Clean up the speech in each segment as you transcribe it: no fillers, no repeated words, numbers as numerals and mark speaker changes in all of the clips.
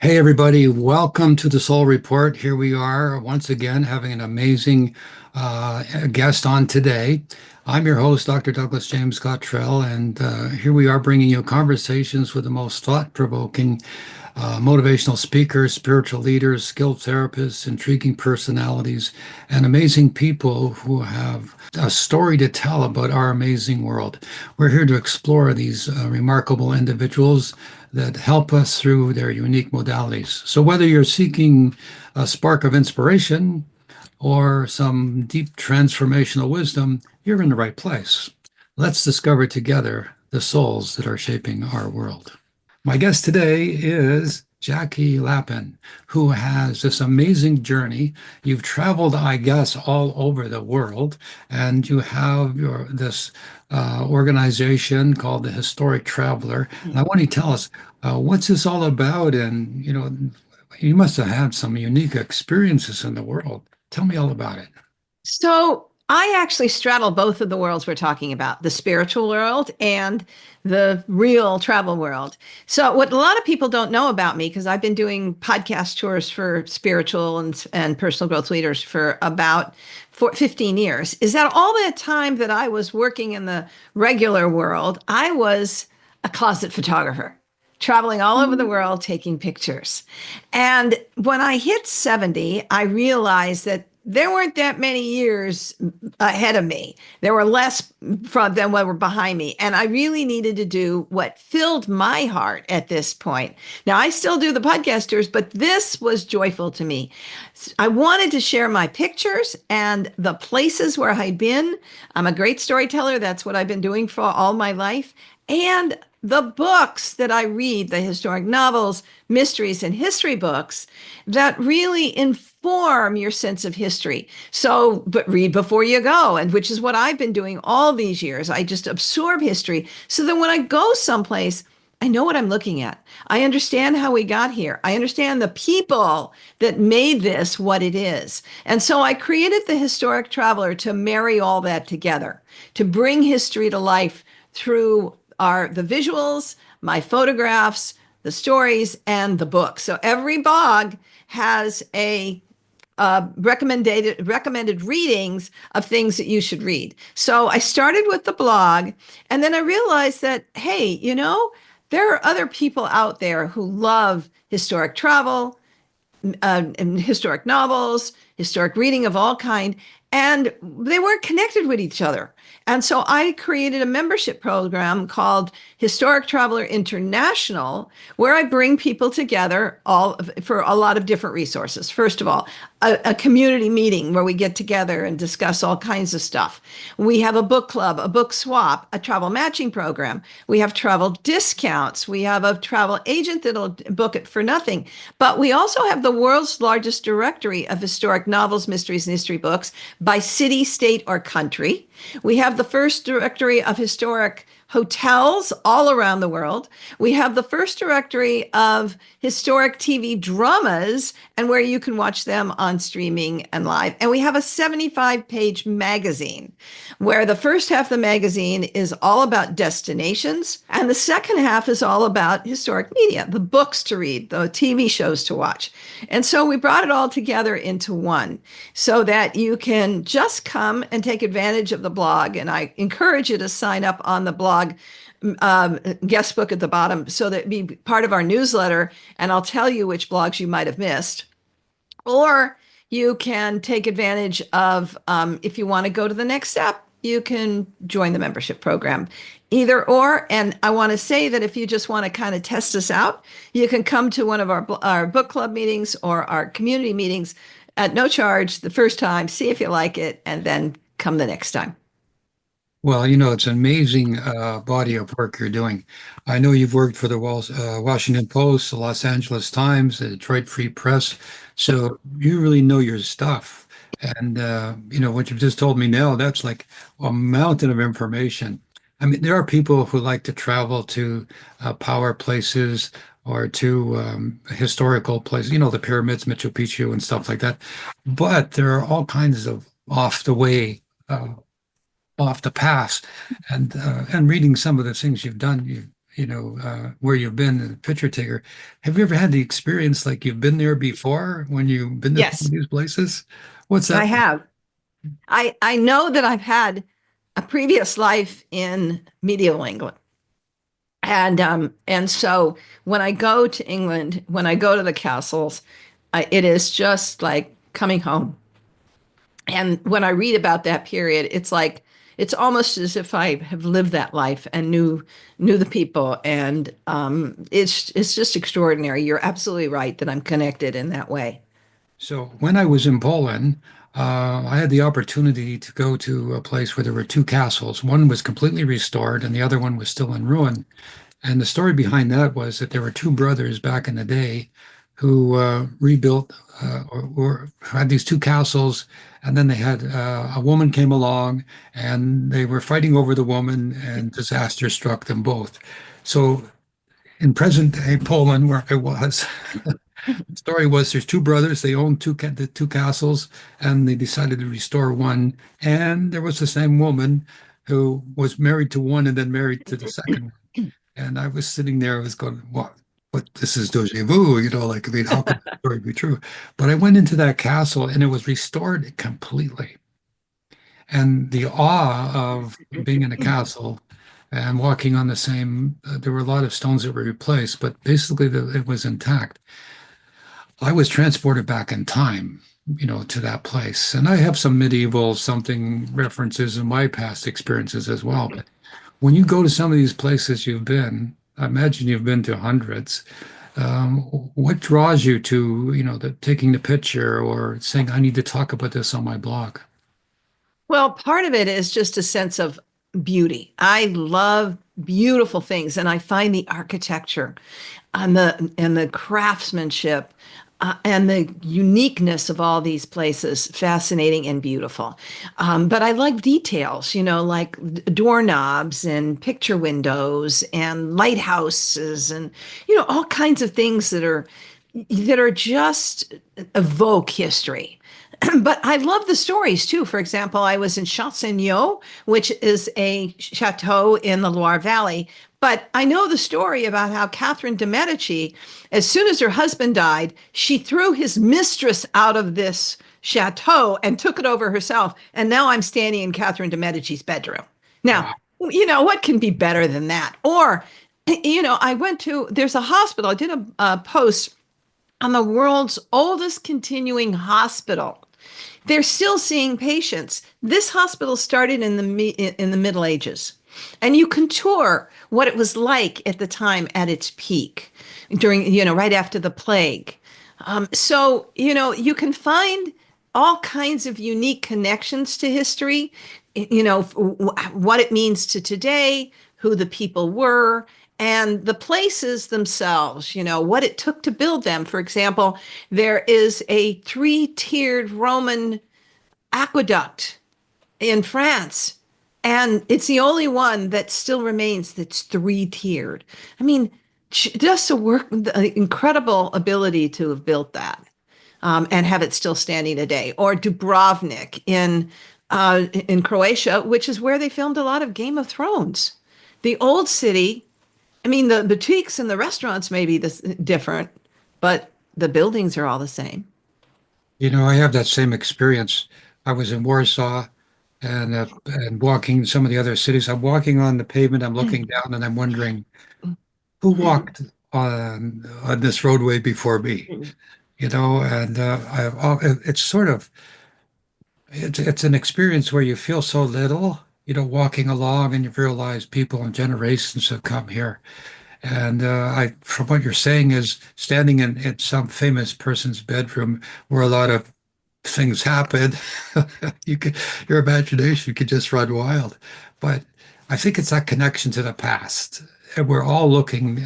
Speaker 1: Hey, everybody, welcome to the Soul Report. Here we are once again having an amazing guest on today. I'm your host, Dr. Douglas James Cottrell, and here we are bringing you conversations with the most thought-provoking motivational speakers, spiritual leaders, skilled therapists, intriguing personalities, and amazing people who have a story to tell about our amazing world. We're here to explore these remarkable individuals that help us through their unique modalities. So, whether you're seeking a spark of inspiration or some deep transformational wisdom, you're in the right place. Let's discover together the souls that are shaping our world. My guest today is Jackie Lapin, who has this amazing journey. You've traveled, I guess, all over the world, and you have this organization called the Historic Traveler. And I want you to tell us what's this all about? And, you must have had some unique experiences in the world. Tell me all about it.
Speaker 2: So I actually straddle both of the worlds we're talking about, the spiritual world and the real travel world. So what a lot of people don't know about me, because I've been doing podcast tours for spiritual and personal growth leaders for about 15 years, is that all the time that I was working in the regular world, I was a closet photographer traveling all over the world taking pictures. And when I hit 70, I realized that there weren't that many years ahead of me. There were less from than what were behind me. And I really needed to do what filled my heart at this point. Now, I still do the podcast tours, but this was joyful to me. I wanted to share my pictures and the places where I'd been. I'm a great storyteller. That's what I've been doing for all my life. And the books that I read, the historic novels, mysteries, and history books that really inform your sense of history. So, but read before you go, and which is what I've been doing all these years. I just absorb history so that when I go someplace, I know what I'm looking at. I understand how we got here. I understand the people that made this what it is. And so I created the Historic Traveler to marry all that together, to bring history to life through the visuals, my photographs, the stories, and the book. So every blog has a recommended readings of things that you should read. So I started with the blog, and then I realized that, hey, there are other people out there who love historic travel, and historic novels, historic reading of all kind, and they weren't connected with each other. And so I created a membership program called Historic Traveler International, where I bring people together for a lot of different resources. First of all, a community meeting where we get together and discuss all kinds of stuff. We have a book club, a book swap, a travel matching program. We have travel discounts. We have a travel agent that'll book it for nothing. But we also have the world's largest directory of historic novels, mysteries, and history books by city, state, or country. We have the first directory of historic hotels all around the world. We have the first directory of historic TV dramas and where you can watch them on streaming and live. And we have a 75-page magazine where the first half of the magazine is all about destinations and the second half is all about historic media, the books to read, the TV shows to watch. And so we brought it all together into one so that you can just come and take advantage of the blog. And I encourage you to sign up on the blog guest book at the bottom so that be part of our newsletter, and I'll tell you which blogs you might have missed. Or you can take advantage of, if you want to go to the next step, you can join the membership program. Either or. And I want to say that if you just want to kind of test us out, you can come to one of our book club meetings or our community meetings at no charge the first time, see if you like it, and then come the next time.
Speaker 1: Well, it's an amazing body of work you're doing. I know you've worked for the Washington Post, the Los Angeles Times, the Detroit Free Press, so you really know your stuff. And what you've just told me now, that's like a mountain of information. I mean, there are people who like to travel to power places or to historical places, the pyramids, Machu Picchu, and stuff like that. But there are all kinds of off the way off the path and reading some of the things you've done, where you've been, the picture taker. Have you ever had the experience like you've been there before when you've been to some of
Speaker 2: Yes,
Speaker 1: these places? What's
Speaker 2: I
Speaker 1: that like?
Speaker 2: have. I know that I've had a previous life in medieval England. And so when I go to England, when I go to the castles, it is just like coming home. And when I read about that period, it's like it's almost as if I have lived that life and knew the people, and it's just extraordinary. You're absolutely right that I'm connected in that way.
Speaker 1: So when I was in Poland, I had the opportunity to go to a place where there were two castles. One was completely restored, and the other one was still in ruin. And the story behind that was that there were two brothers back in the day who rebuilt or had these two castles, and then they had a woman came along, and they were fighting over the woman, and disaster struck them both. So in present day Poland, where I was, the story was there's two brothers. They owned the two castles, and they decided to restore one. And there was the same woman who was married to one and then married to the second. And I was sitting there, I was going, what? But this is deja vu, like, I mean, how could the story be true? But I went into that castle and it was restored completely. And the awe of being in a castle and walking on the same, there were a lot of stones that were replaced, but basically it was intact. I was transported back in time, to that place. And I have some medieval something references in my past experiences as well. But when you go to some of these places you've been, I imagine you've been to hundreds. What draws you to, taking the picture or saying, I need to talk about this on my blog?
Speaker 2: Well, part of it is just a sense of beauty. I love beautiful things, and I find the architecture and the craftsmanship and the uniqueness of all these places fascinating and beautiful. But I like details, like doorknobs and picture windows and lighthouses and all kinds of things that are just evoke history. But I love the stories too. For example, I was in Chassaignon, which is a chateau in the Loire Valley. But I know the story about how Catherine de' Medici, as soon as her husband died, she threw his mistress out of this chateau and took it over herself. And now I'm standing in Catherine de' Medici's bedroom. Now,
Speaker 1: Wow.
Speaker 2: what can be better than that? Or, there's a hospital. I did a post on the world's oldest continuing hospital. They're still seeing patients. This hospital started in the Middle Ages, and you can tour what it was like at the time at its peak, during right after the plague. So you can find all kinds of unique connections to history. What it means to today, who the people were, and the places themselves, what it took to build them. For example, there is a three-tiered Roman aqueduct in France, and it's the only one that still remains that's three-tiered. I mean, just the incredible ability to have built that, and have it still standing today. Or Dubrovnik in Croatia, which is where they filmed a lot of Game of Thrones. The old city, I mean, the boutiques and the restaurants may be different, but the buildings are all the same.
Speaker 1: I have that same experience. I was in Warsaw and walking some of the other cities. I'm walking on the pavement, I'm looking down, and I'm wondering who walked on this roadway before me, and it's sort of it's an experience where you feel so little, walking along and you realize people and generations have come here. And from what you're saying is standing in some famous person's bedroom where a lot of things happen, your imagination could just run wild. But I think it's that connection to the past. And we're all looking,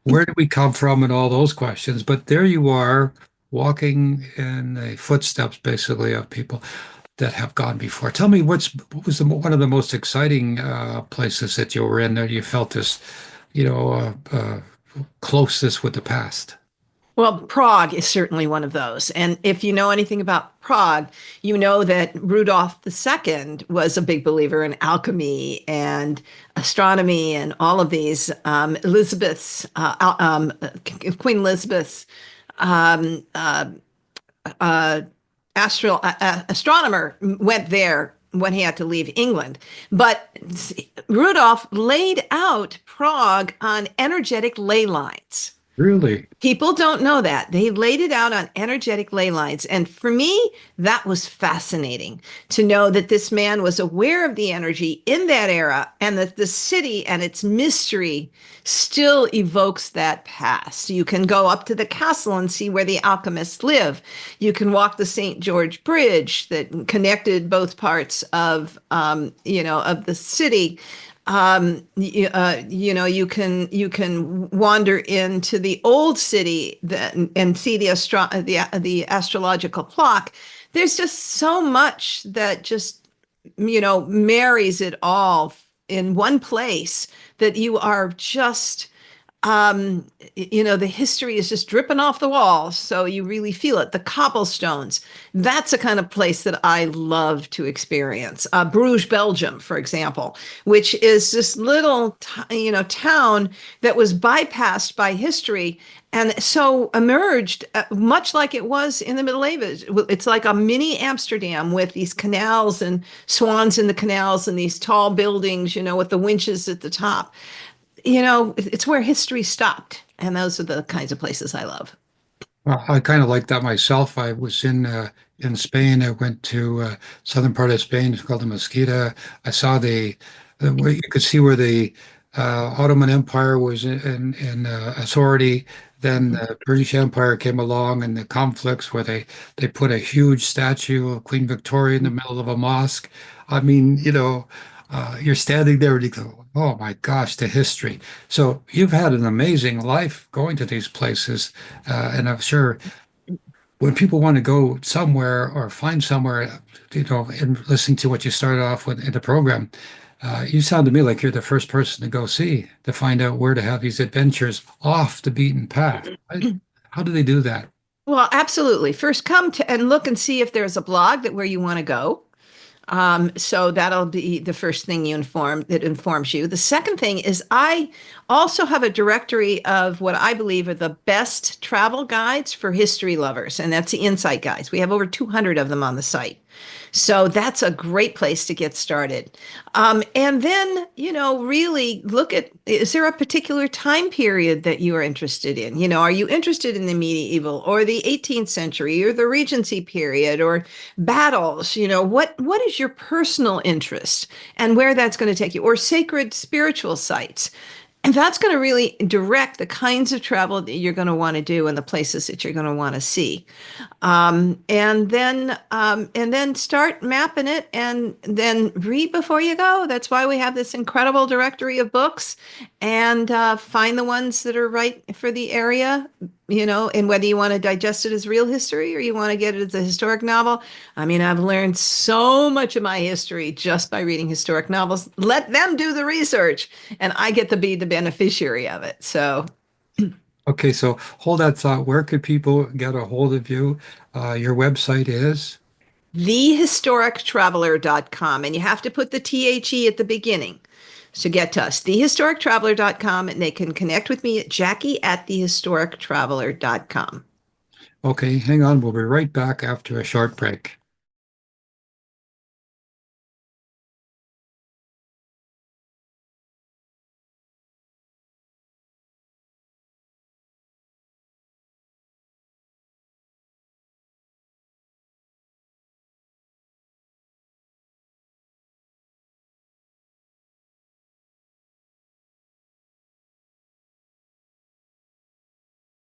Speaker 1: where did we come from and all those questions. But there you are walking in the footsteps basically of people that have gone before. Tell me what was one of the most exciting places that you were in that you felt this, closeness with the past?
Speaker 2: Well, Prague is certainly one of those. And if you know anything about Prague, you know that Rudolph II was a big believer in alchemy and astronomy and all of these. Queen Elizabeth's um, uh, uh, astronomer went there when he had to leave England. But Rudolph laid out Prague on energetic ley lines.
Speaker 1: Really?
Speaker 2: People don't know that. They laid it out on energetic ley lines. And for me, that was fascinating to know that this man was aware of the energy in that era and that the city and its mystery still evokes that past. You can go up to the castle and see where the alchemists live. You can walk the St. George Bridge that connected both parts of the city. You can wander into the old city and see the astrological clock. There's just so much that just marries it all in one place that you are just the history is just dripping off the walls, so you really feel it. The cobblestones, that's a kind of place that I love to experience. Bruges, Belgium, for example, which is this little, town that was bypassed by history and so emerged much like it was in the Middle Ages. It's like a mini Amsterdam with these canals and swans in the canals and these tall buildings, with the winches at the top. It's where history stopped. And those are the kinds of places I love.
Speaker 1: Well, I kind of like that myself. I was in Spain. I went to southern part of Spain. It's called the Mesquita. I saw where you could see where the Ottoman Empire was in authority. Then the British Empire came along, and the conflicts where they put a huge statue of Queen Victoria in the middle of a mosque. I mean, you're standing there and you go, "Oh my gosh, the history." So you've had an amazing life going to these places, and I'm sure when people want to go somewhere or find somewhere, and listening to what you started off with in the program, you sound to me like you're the first person to go see to find out where to have these adventures off the beaten path. How do they do that?
Speaker 2: Well, absolutely. First, come to and look and see if there's a blog that where you want to go. So that'll be the first thing that informs you. The second thing is I also have a directory of what I believe are the best travel guides for history lovers, and that's the Insight Guides. We have over 200 of them on the site. So that's a great place to get started. And then, really look at, is there a particular time period that you are interested in? Are you interested in the medieval or the 18th century or the Regency period or battles? What is your personal interest and where that's going to take you, or sacred spiritual sites? And that's going to really direct the kinds of travel that you're going to want to do and the places that you're going to want to see. And then start mapping it and then read before you go. That's why we have this incredible directory of books and find the ones that are right for the area, and whether you want to digest it as real history or you want to get it as a historic novel. I mean, I've learned so much of my history just by reading historic novels. Let them do the research and I get to be the beneficiary of it. So
Speaker 1: Okay, so hold that thought. Where could people get a hold of you? Your website is?
Speaker 2: thehistorictraveler.com. And you have to put the THE at the beginning to get to us. Thehistorictraveler.com. And they can connect with me at Jackie@thehistorictraveler.com.
Speaker 1: Okay, hang on. We'll be right back after a short break.